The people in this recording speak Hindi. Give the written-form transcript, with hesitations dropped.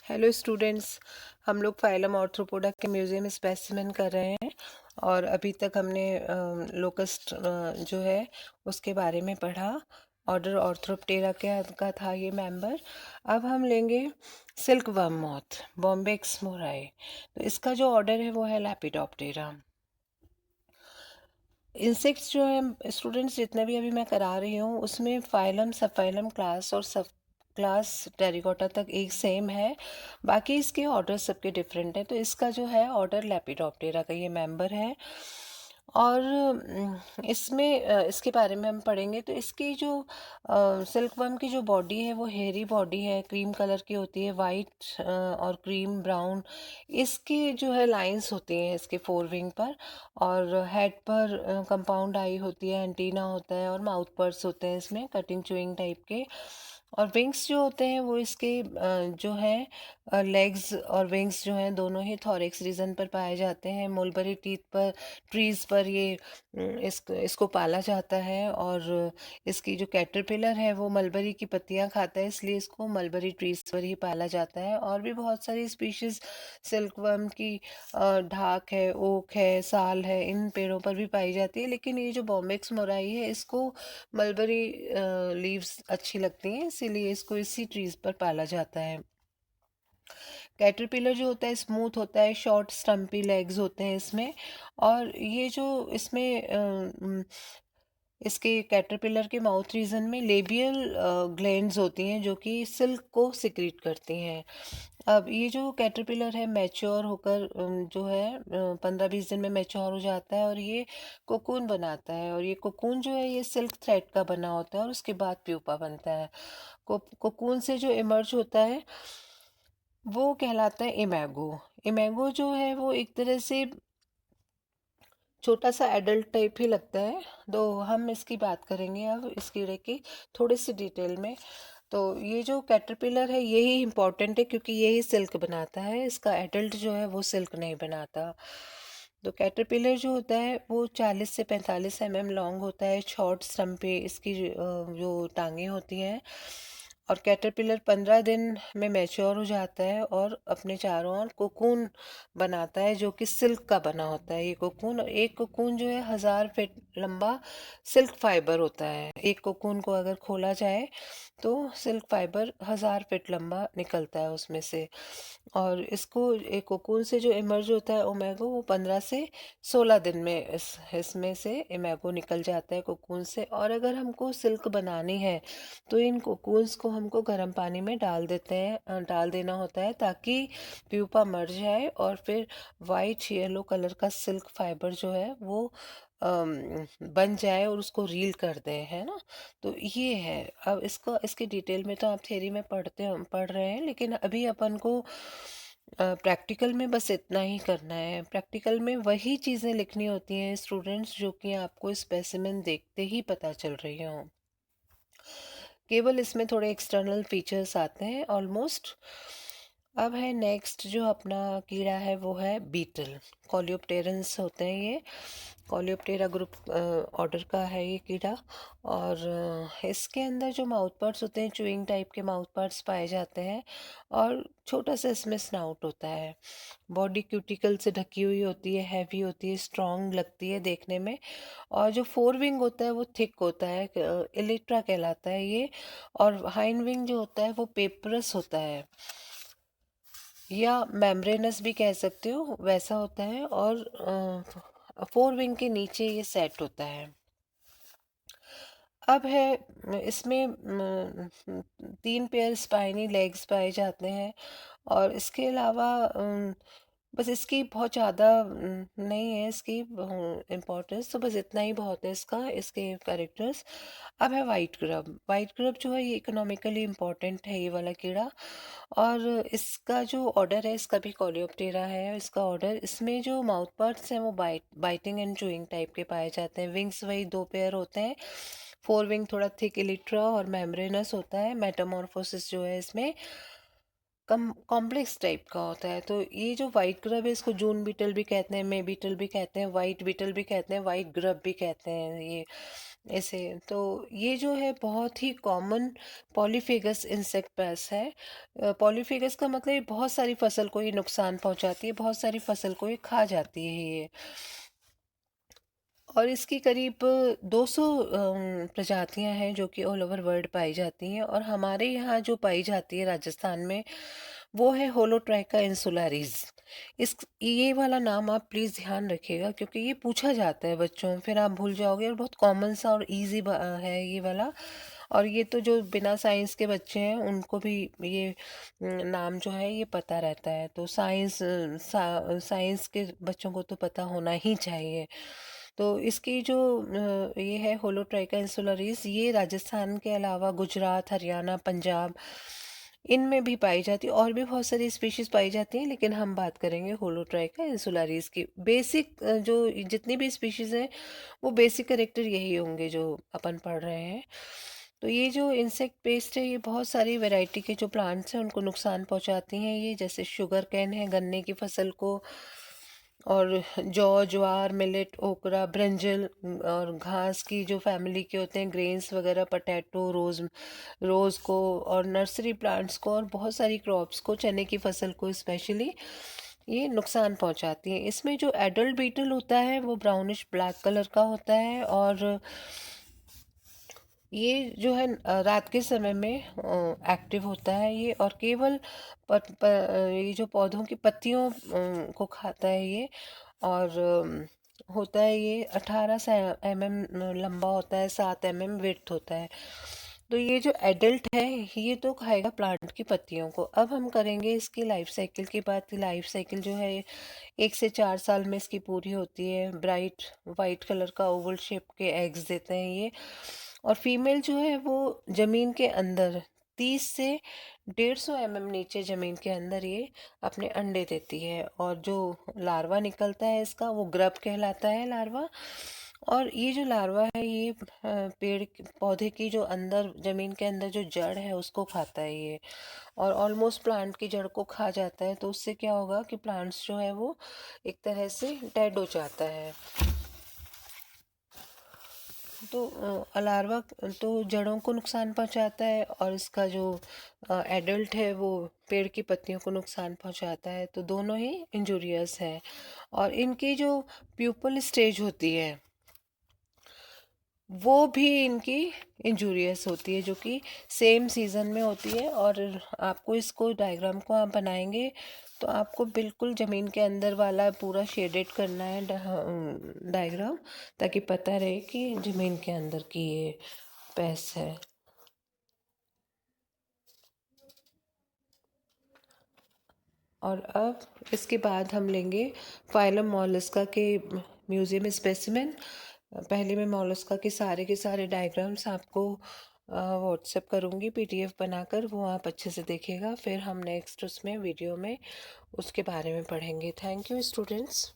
Hello students. हम लोग फाइलम आर्थ्रोपोडा के म्यूज़ियम स्पेसिमेन कर रहे हैं और अभी तक हमने लोकस्ट जो है उसके बारे में पढ़ा। ऑर्डर ऑर्थ्रोप्टेरा का था ये मेंबर। अब हम लेंगे silk worm moth Bombyx mori. तो इसका जो ऑर्डर है वो है लैपिडोप्टेरा। इंसेक्ट्स जो है स्टूडेंट्स जितने भी अभी मैं करा रही हूँ उसमें फाइलम सब फाइलम क्लास और सब क्लास टेरिकोटा तक एक सेम है। बाकी इसके ऑर्डर सबके डिफरेंट हैं। तो इसका जो है ऑर्डर लेपिडोप्टेरा का ये मेंबर है। और इसमें इसके बारे में हम पढ़ेंगे। तो इसकी जो सिल्कवर्म की जो बॉडी है वो हेयरी बॉडी है, क्रीम कलर की होती है, वाइट और क्रीम ब्राउन इसकी जो है लाइंस होती हैं इसके फोर विंग पर। और हेड पर कंपाउंड आई होती है, एंटीना होता है और माउथ पर्स होते हैं इसमें कटिंग चूइंग टाइप के। और विंग्स जो होते हैं वो इसके जो है लेग्स और विंग्स जो हैं दोनों ही थॉरेक्स रीजन पर पाए जाते हैं। मुलबरी टीथ पर ट्रीज पर ये इसको पाला जाता है। और इसकी जो कैटरपिलर है वो मलबरी की पत्तियां खाता है, इसलिए इसको मलबरी ट्रीज पर ही पाला जाता है। और भी बहुत सारी स्पीशीज सिल्कवर्म की ढाक है, ओक है, साल है, इन पेड़ों पर भी पाई जाती है। लेकिन ये जो बॉम्बेक्स मोराई है इसको मलबरी लीव्स अच्छी लगती हैं, इसीलिए इसको इसी ट्रीज पर पाला जाता है। कैटरपिलर जो होता है स्मूथ होता है, शॉर्ट स्टम्पी लेग्स होते हैं इसमें। और ये जो इसमें इसके कैटरपिलर के माउथ रीजन में लेबियल ग्लैंड्स होती हैं जो कि सिल्क को सिक्रीट करती हैं। अब ये जो कैटरपिलर है मैच्योर होकर जो है 15-20 दिन में मैच्योर हो जाता है और ये कोकून बनाता है। और ये कोकून जो है ये सिल्क थ्रेड का बना होता है और उसके बाद प्यूपा बनता है। कोकून से जो इमर्ज होता है वो कहलाता है इमेगो। इमेगो जो है वो एक तरह से छोटा सा एडल्ट टाइप ही लगता है। तो हम इसकी बात करेंगे अब इस कीड़े की थोड़ी सी डिटेल में। तो ये जो कैटरपिलर है यही इम्पोर्टेंट है क्योंकि यही सिल्क बनाता है, इसका एडल्ट जो है वो सिल्क नहीं बनाता। तो कैटरपिलर जो होता है वो 40 से 45 लॉन्ग होता है, शॉर्ट स्टम्पे इसकी जो टांगे होती हैं। और कैटरपिलर 15 दिन में मैच्योर हो जाता है और अपने चारों ओर कोकून बनाता है जो कि सिल्क का बना होता है। ये कोकून, एक कोकून जो है 1000 फीट लंबा सिल्क फाइबर होता है। एक कोकून को अगर खोला जाए तो सिल्क फाइबर 1000 फीट लंबा निकलता है उसमें से। और इसको एक कोकून से जो इमर्ज होता है ओमेगो वो 15 से 16 दिन में इसमें से इमेगो निकल जाता है कोकून से। और अगर हमको सिल्क बनानी है तो इन कोकून्स को हमको गर्म पानी में डाल देना होता है ताकि प्यूपा मर जाए और फिर वाइट येलो कलर का सिल्क फाइबर जो है वो बन जाए और उसको रील कर दें, है ना। तो ये है। अब इसको इसकी डिटेल में तो आप थ्योरी में पढ़ रहे हैं, लेकिन अभी अपन को प्रैक्टिकल में बस इतना ही करना है। प्रैक्टिकल में वही चीज़ें लिखनी होती हैं स्टूडेंट्स जो कि आपको स्पेसिमेन देखते ही पता चल रही हों। केवल इसमें थोड़े एक्सटर्नल फीचर्स आते हैं ऑलमोस्ट। अब है नेक्स्ट जो अपना कीड़ा है वो है बीटल। कॉलियोप्टेरन्स होते हैं ये, कॉलियोप्टेरा ग्रुप ऑर्डर का है ये कीड़ा। और इसके अंदर जो माउथ पार्ट्स होते हैं चूइंग टाइप के माउथ पार्ट्स पाए जाते हैं और छोटा सा इसमें स्नाउट होता है। बॉडी क्यूटिकल से ढकी हुई होती है, हैवी होती है, स्ट्रॉन्ग लगती है देखने में। और जो फोर विंग होता है वो थिक होता है, इलिट्रा कहलाता है ये। और हाइंड विंग जो होता है वो पेपरस होता है या मेम्ब्रेनस भी कह सकते हो, वैसा होता है। और फोर विंग के नीचे ये सेट होता है। अब है इसमें 3 पेयर स्पाइनी लेग्स पाए जाते हैं। और इसके अलावा बस इसकी बहुत ज़्यादा नहीं है इसकी इम्पोर्टेंस, तो बस इतना ही बहुत है इसका, इसके कैरेक्टर्स। अब है वाइट ग्रब। वाइट ग्रब जो है ये इकोनॉमिकली इम्पोर्टेंट है ये वाला कीड़ा। और इसका जो ऑर्डर है इसका भी कॉलियोप्टेरा है इसका ऑर्डर। इसमें जो माउथ पार्ट्स हैं वो बाइटिंग एंड चूइंग टाइप के पाए जाते हैं। विंग्स वही 2 पेयर होते हैं। फोर विंग थोड़ा थिक इलिट्रा और मेम्ब्रेनस होता है। मेटामॉर्फोसिस जो है इसमें कम कॉम्प्लेक्स टाइप का होता है। तो ये जो वाइट ग्रब है इसको जून बीटल भी कहते हैं, मे बीटल भी कहते हैं, वाइट बीटल भी कहते हैं, वाइट ग्रब भी कहते हैं ये। ऐसे तो ये जो है बहुत ही कॉमन पॉलीफेगस इंसेक्ट पेस्ट है। पॉलीफेगस का मतलब ये बहुत सारी फसल को ये नुकसान पहुंचाती है, बहुत सारी फसल को ये खा जाती है ये। और इसकी करीब 200 प्रजातियां हैं जो कि ऑल ओवर वर्ल्ड पाई जाती हैं, और हमारे यहाँ जो पाई जाती है राजस्थान में वो है होलोट्राइका इंसुलारिस। इस ये वाला नाम आप प्लीज़ ध्यान रखिएगा, क्योंकि ये पूछा जाता है बच्चों, फिर आप भूल जाओगे, और बहुत कॉमन सा और इजी है ये वाला। और ये तो जो बिना साइंस के बच्चे हैं उनको भी ये नाम जो है ये पता रहता है, तो साइंस के बच्चों को तो पता होना ही चाहिए। तो इसकी जो ये है होलोट्राइका इंसुलरिस, ये राजस्थान के अलावा गुजरात, हरियाणा, पंजाब, इनमें भी पाई जाती है। और भी बहुत सारी स्पीशीज पाई जाती हैं, लेकिन हम बात करेंगे होलोट्राइका इंसुलरिस की। बेसिक जो जितनी भी स्पीशीज हैं वो बेसिक कैरेक्टर यही होंगे जो अपन पढ़ रहे हैं। तो ये जो इंसेक्ट पेस्ट है ये बहुत सारी वैरायटी के जो प्लांट्स हैं उनको नुकसान पहुंचाती हैं ये, जैसे शुगर कैन है, गन्ने की फसल को, और जौ, ज्वार, मिलेट, ओकरा, ब्रिंजल, और घास की जो फैमिली के होते हैं, ग्रेन्स वगैरह, पटैटो, रोज़ को, और नर्सरी प्लांट्स को, और बहुत सारी क्रॉप्स को, चने की फसल को स्पेशली ये नुकसान पहुंचाती हैं। इसमें जो एडल्ट बीटल होता है वो ब्राउनिश ब्लैक कलर का होता है, और ये जो है रात के समय में एक्टिव होता है ये, और केवल ये जो पौधों की पत्तियों को खाता है ये। और होता है ये 18 mm लंबा होता है, 7 mm विड्थ होता है। तो ये जो एडल्ट है ये तो खाएगा प्लांट की पत्तियों को। अब हम करेंगे इसकी लाइफ साइकिल की बात। लाइफ साइकिल जो है 1 से 4 साल में इसकी पूरी होती है। ब्राइट वाइट कलर का ओवल शेप के एग्स देते हैं ये। और फीमेल जो है वो जमीन के अंदर 30 से 150 mm नीचे जमीन के अंदर ये अपने अंडे देती है। और जो लार्वा निकलता है इसका वो ग्रब कहलाता है, लार्वा। और ये जो लार्वा है ये पौधे की जो अंदर जमीन के अंदर जो जड़ है उसको खाता है ये, और ऑलमोस्ट प्लांट की जड़ को खा जाता है। तो उससे क्या होगा कि प्लांट्स जो है वो एक तरह से डेड हो जाता है। तो अलार्वा तो जड़ों को नुकसान पहुंचाता है, और इसका जो एडल्ट है वो पेड़ की पत्तियों को नुकसान पहुंचाता है। तो दोनों ही इंजूरियस है। और इनकी जो प्यूपल स्टेज होती है वो भी इनकी इंजूरियस होती है, जो कि सेम सीज़न में होती है। और आपको इसको डायग्राम को आप बनाएंगे तो आपको बिल्कुल ज़मीन के अंदर वाला पूरा शेडेड करना है डायग्राम, ताकि पता रहे कि ज़मीन के अंदर की ये पेस्ट है। और अब इसके बाद हम लेंगे फाइलम मॉलस्का के म्यूज़ियम स्पेसिमेन। पहले मैं मॉलस्का के सारे डायग्राम्स आपको व्हाट्सएप करूँगी पीडीएफ बनाकर, वो आप अच्छे से देखिएगा। फिर हम नेक्स्ट उसमें वीडियो में उसके बारे में पढ़ेंगे। Thank you students.